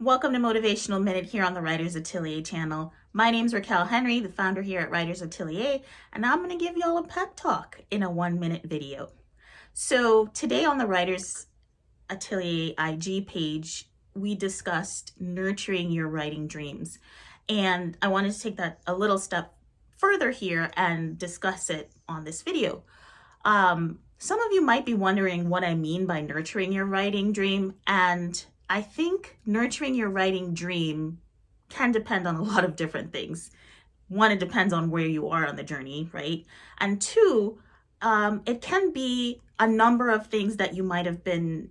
Welcome to Motivational Minute here on the Writers Atelier channel. My name is Racquel Henry, the founder here at Writers Atelier, and I'm going to give you all a pep talk in a 1-minute video. So today on the Writers Atelier IG page, we discussed nurturing your writing dreams. And I wanted to take that a little step further here and discuss it on this video. Some of you might be wondering what I mean by nurturing your writing dream, and I think nurturing your writing dream can depend on a lot of different things. One, it depends on where you are on the journey, right? And two, it can be a number of things that you might have been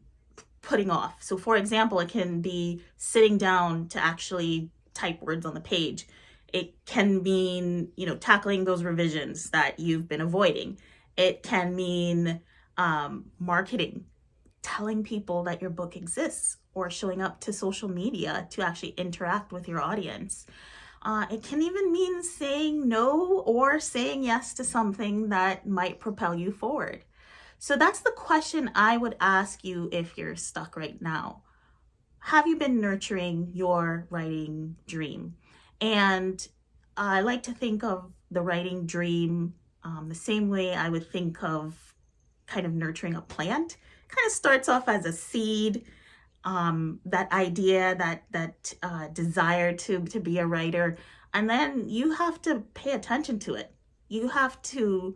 putting off. So for example, it can be sitting down to actually type words on the page. It can mean, tackling those revisions that you've been avoiding. It can mean marketing, telling people that your book exists, or showing up to social media to actually interact with your audience. It can even mean saying no or saying yes to something that might propel you forward. So that's the question I would ask you if you're stuck right now. Have you been nurturing your writing dream? And I like to think of the writing dream the same way I would think of kind of nurturing a plant. Kind of starts off as a seed, that idea, that desire to be a writer, and then you have to pay attention to it. You have to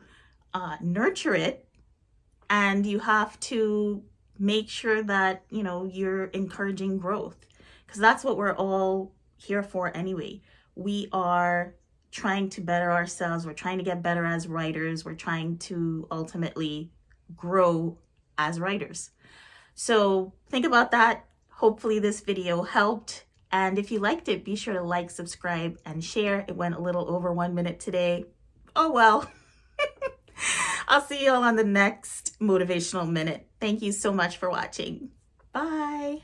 nurture it, and you have to make sure that you're encouraging growth, because that's what we're all here for anyway. We are trying to better ourselves. We're trying to get better as writers. We're trying to ultimately grow as writers. So think about that. Hopefully this video helped. And if you liked it, be sure to like, subscribe, and share. It went a little over 1 minute today. Oh well. I'll see you all on the next Motivational Minute. Thank you so much for watching. Bye.